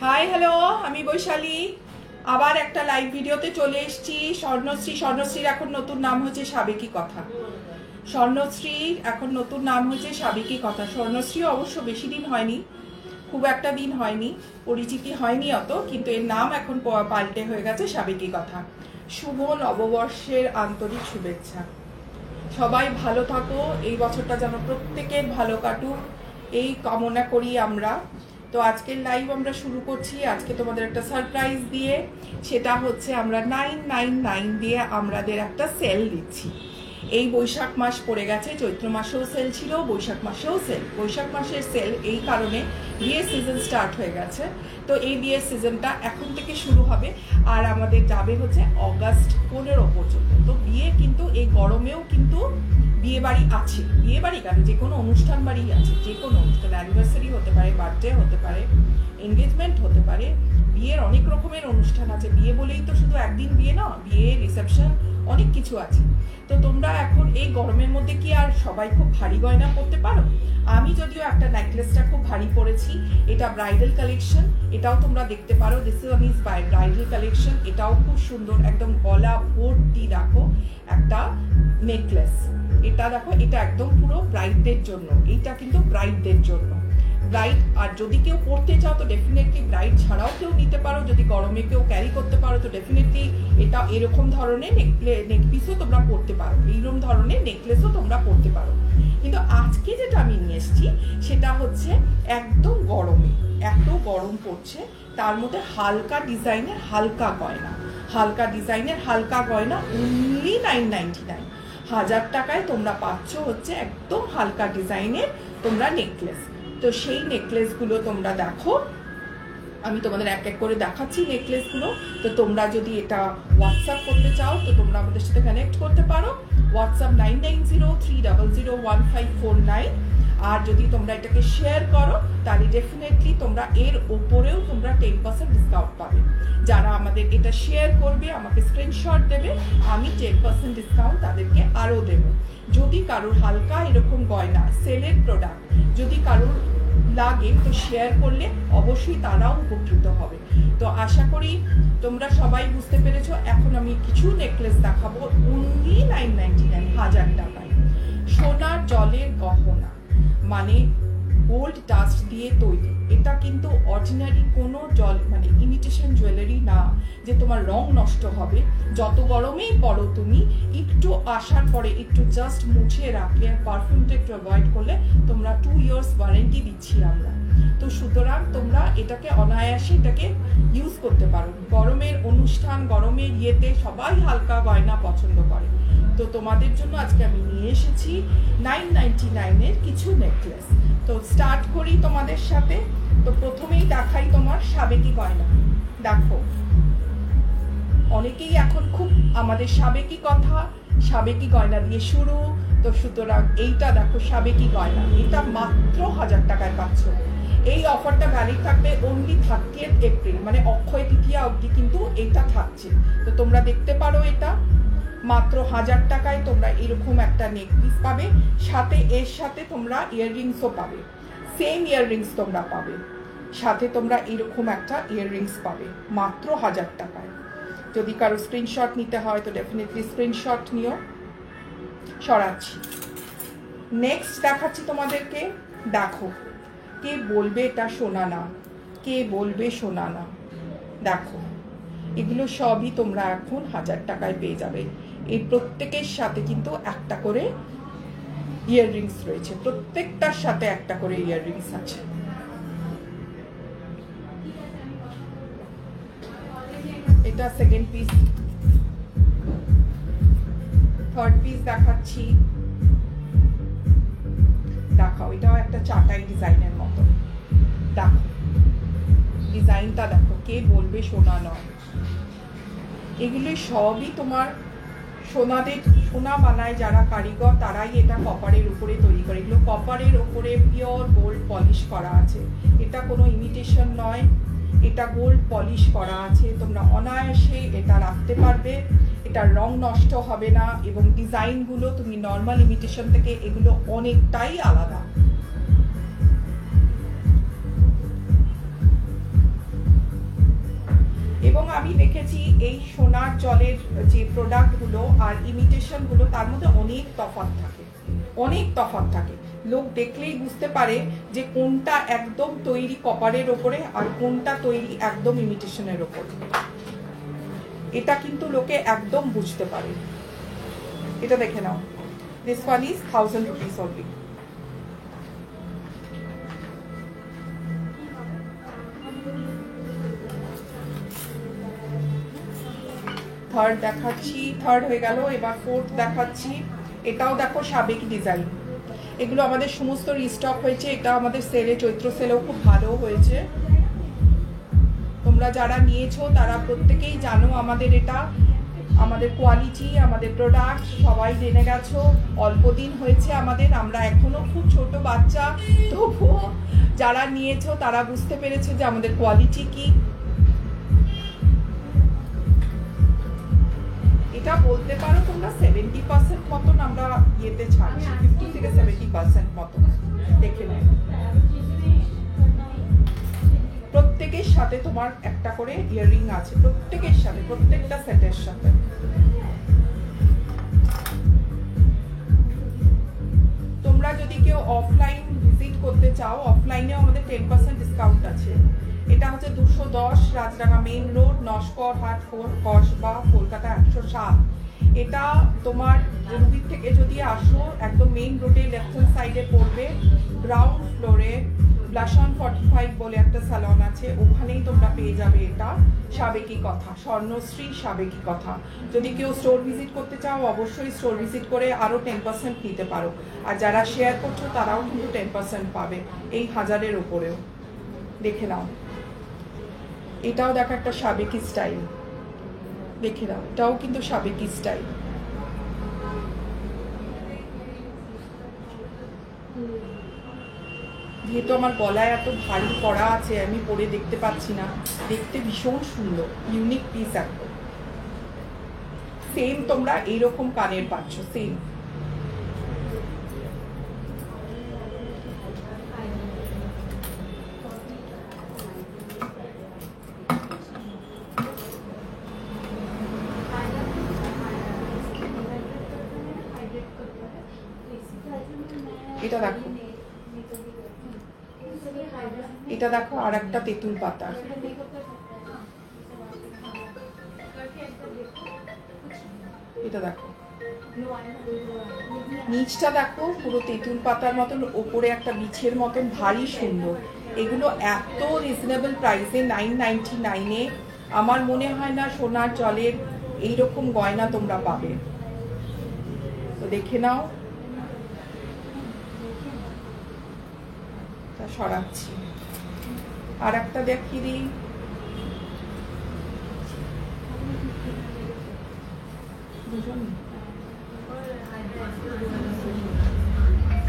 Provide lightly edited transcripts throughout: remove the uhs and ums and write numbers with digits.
Hi hello, আমি বৈশালী আবার একটা লাইভ ভিডিওতে চলে এসেছি। স্বর্ণশ্রীর এখন নতুন নাম হচ্ছে সাবেকি কথা। স্বর্ণশ্রীর এখন নতুন নাম হচ্ছে সাবেকি কথা। স্বর্ণশ্রী অবশ্য বেশি দিন হয়নি, খুব একটা দিন হয়নি, পরিচিতি হয়নি অত, কিন্তু এর নাম এখন পাল্টে হয়ে গেছে সাবেকি কথা। শুভ নববর্ষের আন্তরিক শুভেচ্ছা। সবাই ভালো থাকো, এই বছরটা যেন প্রত্যেকের ভালো কাটুক এই কামনা করি আমরা। তো আজকের লাইভ আমরা শুরু করছি আজকে তোমাদের একটা সারপ্রাইজ দিয়ে। সেটা হচ্ছে আমরা 999 দিয়ে আমাদের একটা সেল দিচ্ছি। এই বৈশাখ মাস পড়ে গেছে, চৈত্র মাসেও সেল ছিল, বৈশাখ মাসেও সেল। বৈশাখ মাসের সেল এই কারণে বিয়ের সিজন স্টার্ট হয়ে গেছে, তো এই বিয়ের সিজনটা এখন থেকে শুরু হবে আর আমাদের যাবে হচ্ছে অগাস্ট 15 পর্যন্ত। তো বিয়ে কিন্তু এই গরমেও কিন্তু বিয়ে বাড়ি আছে, বিয়ে বাড়ি কেন, যে কোনো অনুষ্ঠান বাড়ি আছে, যে কোনো অনুষ্ঠান, অ্যানিভার্সারি হতে পারে, বার্থডে হতে পারে, এনগেজমেন্ট হতে পারে, বিয়ের অনেক রকমের অনুষ্ঠান আছে। বিয়ে বলেই তো শুধু একদিন বিয়ে না, বিয়ে, রিসেপশন, অনেক কিছু আছে। তো তোমরা এখন এই গরমের মধ্যে কি আর সবাই খুব ভারী গয়না পরতে পারো? আমি যদিও একটা নেকলেসটা খুব ভারী পরেছি, এটা ব্রাইডাল কালেকশন, এটাও তোমরা দেখতে পারো। দিস ইজ ব্রাইডাল কালেকশন, এটাও খুব সুন্দর, একদম গলা ভর্তি রাখো একটা নেকলেস। এটা দেখো, এটা একদম পুরো ব্রাইডদের জন্য, এইটা কিন্তু ব্রাইডদের জন্য। ব্রাইড, আর যদি কেউ পড়তে চাও তো ডেফিনেটলি ব্রাইড ছাড়াও কেউ নিতে পারো, যদি গরমে কেউ ক্যারি করতে পারো তো ডেফিনেটলি এটা এরকম ধরনের নেকপিসও তোমরা পড়তে পারো, এইরকম ধরনের নেকলেসও তোমরা পড়তে পারো। কিন্তু আজকে যেটা আমি নিয়ে এসেছি সেটা হচ্ছে একদম গরমে, এত গরম পড়ছে, তার মধ্যে হালকা ডিজাইনের হালকা গয়না, হালকা ডিজাইনের হালকা গয়না, অনলি 999। 1000 টাকায় তোমরা পাচ্ছ হচ্ছে একদম হালকা ডিজাইনের তোমরা নেকলেস। তো সেই নেকলেসগুলো তোমরা দেখো, আমি তোমাদের এক এক করে দেখাচ্ছি নেকলেসগুলো। তো তোমরা যদি এটা হোয়াটসঅ্যাপ করতে চাও তো তোমরা আমাদের সাথে কানেক্ট করতে পারো, হোয়াটসঅ্যাপ 9903001549। আর যদি তোমরা এটাকে শেয়ার করো তাহলে ডেফিনেটলি তোমরা এর ওপরেও তোমরা 10% ডিসকাউন্ট পাবে। যারা আমাদের এটা শেয়ার করবে, আমাকে স্ক্রিনশট দেবে, আমি 10% ডিসকাউন্ট তাদেরকে আরও দেবো। যদি কারোর হালকা এরকম গয়না, সেলের প্রোডাক্ট যদি কারোর লাগে তো শেয়ার করলে অবশ্যই তারাও উপকৃত হবে। তো আশা করি তোমরা সবাই বুঝতে পেরেছো। এখন আমি কিছু নেকলেস দেখাবো অনলি 999, 1000 টাকায়। সোনার জলের গহনা, মানে গোল্ড ডাস্ট দিয়ে তৈরি। এটা কিন্তু অর্ডিনারি কোনো জল, মানে ইমিটেশন জুয়েলারি না যে তোমার রং নষ্ট হবে। যত গরমেই পড়ো তুমি, একটু আসার পরে একটু জাস্ট মুছে রাখলে, পারফিউমটা একটু অ্যাভয়েড করলে তোমরা 2 ইয়ার্স ওয়ারেন্টি দিচ্ছি আমরা। তো সুতরাং তোমরা এটাকে অনায়াসে এটাকে ইউজ করতে পারো। গরমের অনুষ্ঠান, গরমের ইয়েতে সবাই হালকা গয়না পছন্দ করে। তো তোমাদের জন্য আজকে আমি নিয়ে এসেছি 999-এর কিছু নেকলেস। তো স্টার্ট করি তোমাদের সাথে। তো প্রথমেই দেখাই তোমার সাবেকি গয়না। দেখো, অনেকেই এখন খুব আমাদের সাবেকি কথা, সাবেকি গয়না দিয়ে শুরু। তো সুতরাং এইটা দেখো সাবেকি গয়না, এটা মাত্র 1000 টাকায় পাচ্ছ। এই অফারটা ভ্যালিড থাকবে অনলি 30 এপ্রিল, মানে অক্ষয় তৃতীয়া অবধি কিন্তু এইটা থাকছে। তো তোমরা দেখতে পারো, এটা মাত্র 1000 টাকায় তোমরা এরকম একটা নেক পিস পাবে। সাথে এর সাথে তোমরা ইয়াররিংসও পাবে, সেম ইয়াররিংস তোমরা পাবে, সাথে তোমরা এরকম একটা ইয়াররিংস পাবে মাত্র 1000 টাকায়। যদি কারো স্ক্রিনশট নিতে হয় তো ডেফিনেটলি স্ক্রিনশট নিও। সরাচ্ছি, নেক্সট দেখাচ্ছি তোমাদেরকে। দেখো, কে বলবে এটা সোনা না, কে বলবে সোনা না। দেখো, এগুলো সবই তোমরা এখন 1000 টাকায় পেয়ে যাবে। এই প্রত্যেকের সাথে কিন্তু একটা করে ইয়াররিংস রয়েছে, প্রত্যেকটার সাথে একটা করে ইয়াররিংস আছে। এটা সেকেন্ড পিস। থার্ড পিস দেখাচ্ছি। দেখাও, এটাও একটা চাটাই ডিজাইনের মতো। দেখো ডিজাইনটা দেখো, কে বলবে সোনা নয়। এগুলো সবই তোমার সোনা বানায় যারা কারিগর, তারাই এটা কপারের উপরে তৈরি করে। এগুলো কপারের উপরে পিওর গোল্ড পলিশ করা আছে, এটা কোনো ইমিটেশন নয়, এটা গোল্ড পলিশ করা আছে। তোমরা অনায়াসে এটা রাখতে পারবে, এটার রং নষ্ট হবে না, এবং ডিজাইনগুলো তুমি নর্মাল ইমিটেশন থেকে এগুলো অনেকটাই আলাদা। এবং আমি দেখেছি এই সোনার জলের যে প্রোডাক্টগুলো আর ইমিটেশনগুলো তার মধ্যে অনেক তফাৎ থাকে, অনেক তফাৎ থাকে। লোক দেখলেই বুঝতে পারে যে কোনটা একদম তৈরি কপারের ওপরে আর কোনটা তৈরি একদম ইমিটেশনের ওপরে। এটা কিন্তু লোকে একদম বুঝতে পারে। এটা দেখে নাও, this one is 1000 rupees only. Third দেখাচ্ছি, থার্ড হয়ে গেল, এবার ফোর্থ দেখাচ্ছি। এটাও দেখো সাবেকি ডিজাইন। এগুলো আমাদের সমস্ত রিস্টক হয়েছে, এটা আমাদের সেলে, চৈত্র সেলেও খুব ভালো হয়েছে। তোমরা যারা নিয়েছো তারা প্রত্যেকেই জানো আমাদের এটা, আমাদের কোয়ালিটি, আমাদের প্রোডাক্ট সবাই জেনে গেছো। অল্প দিন হয়েছে আমাদের, আমরা এখনো খুব ছোট বাচ্চা, তবুও যারা নিয়েছো তারা বুঝতে পেরেছে যে আমাদের কোয়ালিটি কি। এটা বলতে পারো তোমরা 70% মতন আমরা ইয়েতে ছাড়ছি, 50 থেকে 70% মতন। দেখে নেই, প্রত্যেকের সাথে তোমার একটা করে ইয়াররিং আছে, প্রত্যেকের সাথে, প্রত্যেকটা সেটের সাথে। তোমরা যদি কেউ অফলাইন ভিজিট করতে চাও, অফলাইনেও আমাদের 10% ডিসকাউন্ট আছে। এটা হচ্ছে 210 রাজডাঙ্গা মেইন রোড, নস্কর হাট 4, কসবা, কলকাতা 107। এটা তোমার রুবির থেকে যদি আসো একদম মেইন রোডে লেফট হ্যান্ড সাইডে পড়বে, গ্রাউন্ড ফ্লোরে ব্লাশন 45 বলে একটা স্যালন আছে, ওখানেই তোমরা পেয়ে যাবে এটা। সাবেকি কথা, স্বর্ণশ্রী সাবেকি কথা। যদি কেউ স্টোর ভিজিট করতে চাও অবশ্যই স্টোর ভিজিট করে আরও 10% নিতে পারো। আর যারা শেয়ার করছো তারাও কিন্তু 10% পাবে এই 1000-এর উপরেও। দেখে নাও, এটাও দেখো একটা সাবেকি স্টাইল, দেখে নাও, এটাও কিন্তু সাবেকি স্টাইল। যেহেতু আমার গলায় এত ভারী পড়া আছে, আমি পরে দেখতে পাচ্ছি না, দেখতে ভীষণ সুন্দর, ইউনিক পিস একদম। সেম তোমরা এইরকম কানের পাচ্ছ, সেম। এটা দেখো, এটা দেখো আর একটা তেঁতুল পাতা। এটা দেখো, নিচটা দেখো পুরো তেঁতুল পাতার মতন, ওপরে একটা বিছের মতন, ভারী সুন্দর। এগুলো এত রিজনেবল প্রাইসে, 999-এ আমার মনে হয় না সোনার জলের এইরকম গয়না তোমরা পাবে। তো দেখে নাও, সরাচ্ছি, আর একটা দেখিয়ে দিই।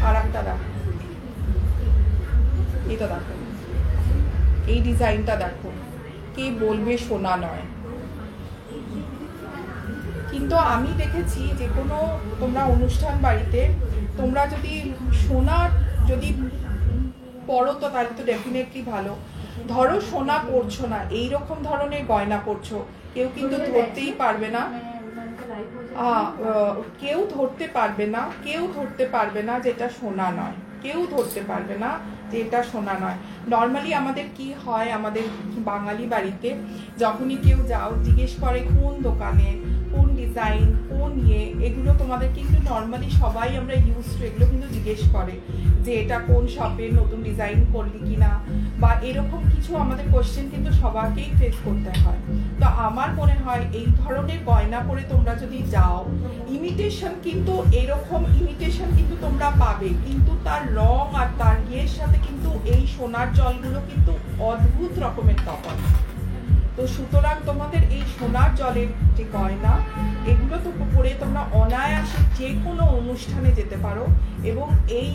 আর একটা দেখো, এটা দেখো, এই ডিজাইনটা দেখো, কে বলবে সোনা নয়। কিন্তু আমি দেখেছি যে কোনো তোমরা অনুষ্ঠান বাড়িতে তোমরা যদি সোনার যদি পরো তো তাহলে তো ডেফিনেটলি ভালো। ধরো সোনা পরছো না, এইরকম ধরনের গয়না পরছো, কেউ কিন্তু ধরতেই পারবে না, কেউ ধরতে পারবে না, কেউ ধরতে পারবে না যেটা সোনা নয়, কেউ ধরতে পারবে না যে এটা সোনা নয়। নর্মালি আমাদের কি হয়, আমাদের বাঙালি বাড়িতে যখনই কেউ যাও জিজ্ঞেস করে কোন দোকানে, কোন ডিজাইন, কোন ইয়ে, এগুলো তোমাদের কিন্তু নর্মালি সবাই আমরা ইউজ টু, এগুলো কিন্তু জিজ্ঞেস করে যে এটা কোন শপের নতুন ডিজাইন করলি কিনা, বা এরকম কিছু আমাদের কোশ্চেন কিন্তু সবাইকেই ফেস করতে হয়। তো আমার মনে হয় এই ধরনের গয়না পরে তোমরা যদি যাও, ইমিটেশন কিন্তু এরকম ইমিটেশন কিন্তু তোমরা পাবে, কিন্তু তার রং আর তার ইয়ের সাথে কিন্তু এই সোনার জলগুলো কিন্তু অদ্ভুত রকমের তফাৎ। তো সুতরাং তোমাদের এই সোনার জলের যে গয়না, এগুলো তো পরে তোমরা অনায়াসে যে কোনো অনুষ্ঠানে যেতে পারো, এবং এই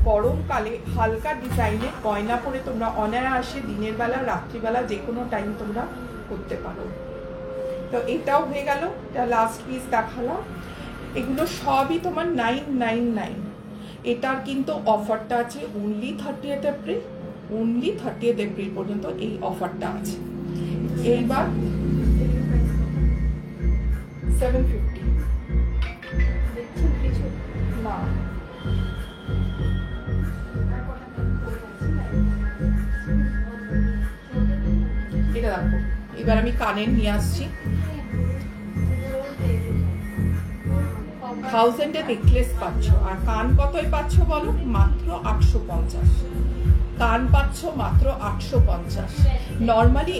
গরমকালে হালকা ডিজাইনের গয়না পরে তোমরা অনায়াসে দিনের বেলা, রাত্রিবেলা যে কোনো টাইম তোমরা করতে পারো। তো এটাও হয়ে গেল, লাস্ট পিস দেখালাম। এগুলো সবই তোমার 999। এটার কিন্তু অফারটা আছে only 30th April, only 30th April পর্যন্ত এই অফারটা আছে। এইবার 750 না, এটা দেখো। এবার আমি কানের নিয়ে আসছি। 1000 এ নেকলেস পাচ্ছ, আর কান কতই পাচ্ছ বলো? মাত্র 850। কান পাচ্ছ মাত্র 850। নর্মালি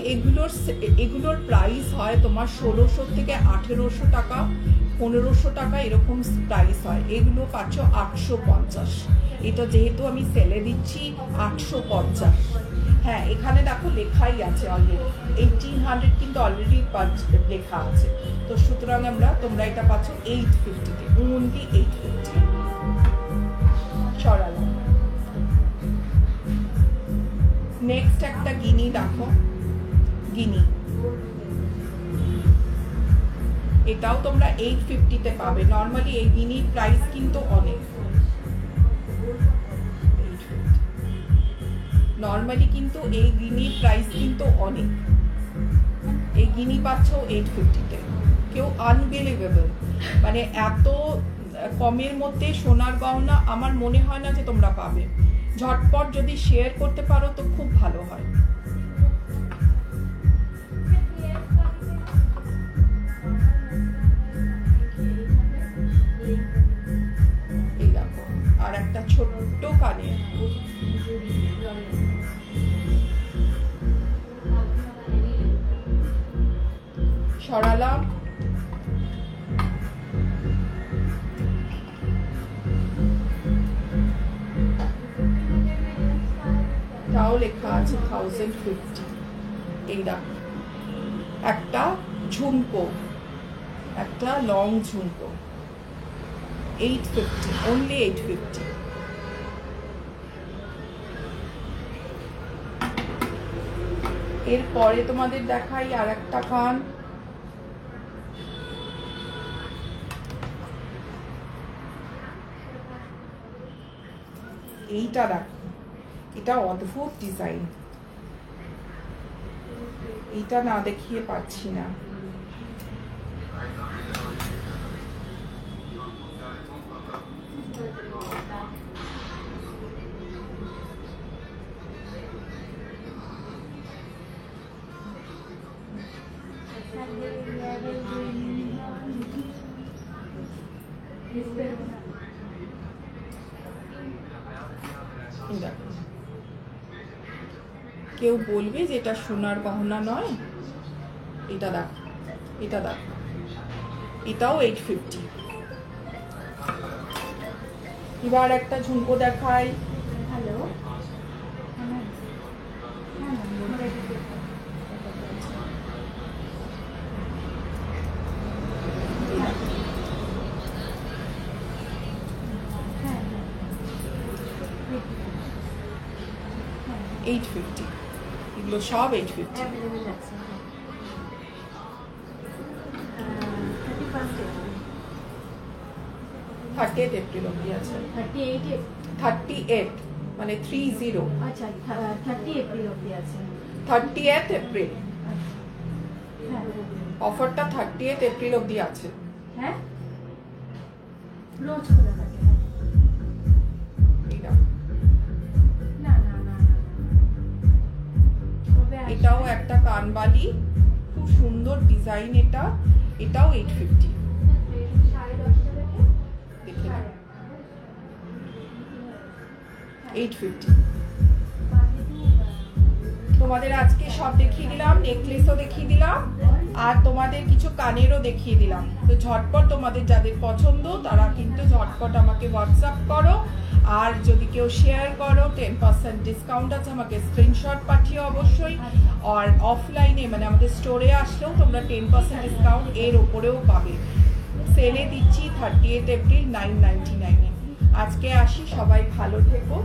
এগুলোর প্রাইস হয় তোমার 1600 থেকে 1800 টাকা, 1500 টাকা এরকম প্রাইস হয়। এগুলো পাচ্ছ 850। এটা যেহেতু আমি সেলে দিচ্ছি 850। হ্যাঁ, এখানে দেখো লেখাই আছে অলরেডি 1800 কিন্তু অলরেডি লেখা আছে। তো সুতরাং তোমরা এটা পাচ্ছ 850-তে, অনলি 850। সরালাম। নেক্সট একটা গিনি দেখো, গিনি। এটাও তোমরা 850-তে পাবে। নর্মালি এই গিনির প্রাইস কিন্তু অনেক, নর্মালি কিন্তু এই গিনির প্রাইস কিন্তু অনেক। এই গিনি পাচ্ছ 850-তে। কেউ আনবিলিভেবল, মানে এত কমের মধ্যে সোনার গহনা আমার মনে হয় না যে তোমরা পাবে। ঝটপট যদি শেয়ার করতে পারো তো খুব ভালো হয়। এই দেখো আর একটা ছোট্ট কানে, সরালাম। তাও লেখা আছে 1050। এই দেখো একটা ঝুমকো, একটা লং ঝুমকো, 850, অনলি 850। এরপরে তোমাদের দেখাই আর একটা কান। এইটা দেখো, এটা অদ্ভুত ডিজাইন। এটা না দেখিয়ে পাচ্ছি না। কেউ বলবে যে এটা সোনার গহনা নয়। এটা দেখ, এটা দেখ, এটাও 850। এবার একটা ঝুমকো দেখাই। হ্যালো, $850, এগুলো সব 850। এপ্রিল অব্দি আছে। 38 মানে 30। আচ্ছা, 30 এপ্রিল অব্দি আছে। 30th এপ্রিল অফারটা 30th এপ্রিল অব্দি আছে। হ্যাঁ, রোজ খোলা থাকে। এটাও একটা কানবালি, খুব সুন্দর ডিজাইন। এটাও 850। দেখে নাও, 850। তোমাদের আজকে সব দেখিয়ে দিলাম, নেকলেসও দেখিয়ে দিলাম, আর তোমাদের কিছু কানেরও দেখিয়ে দিলাম। তো ঝটপট তোমাদের যাদের পছন্দ তারা কিন্তু ঝটপট আমাকে হোয়াটসঅ্যাপ করো। আর যদি কেউ শেয়ার করো 10% ডিসকাউন্ট আছে, আমাকে স্ক্রিনশট পাঠিও অবশ্যই। আর অফলাইনে মানে আমাদের স্টোরে আসলেও তোমরা 10% ডিসকাউন্ট এর ওপরেও পাবে। সেলে দিচ্ছি 38 এপ্রিল 999-এ। আজকে আসি, সবাই ভালো থেকো।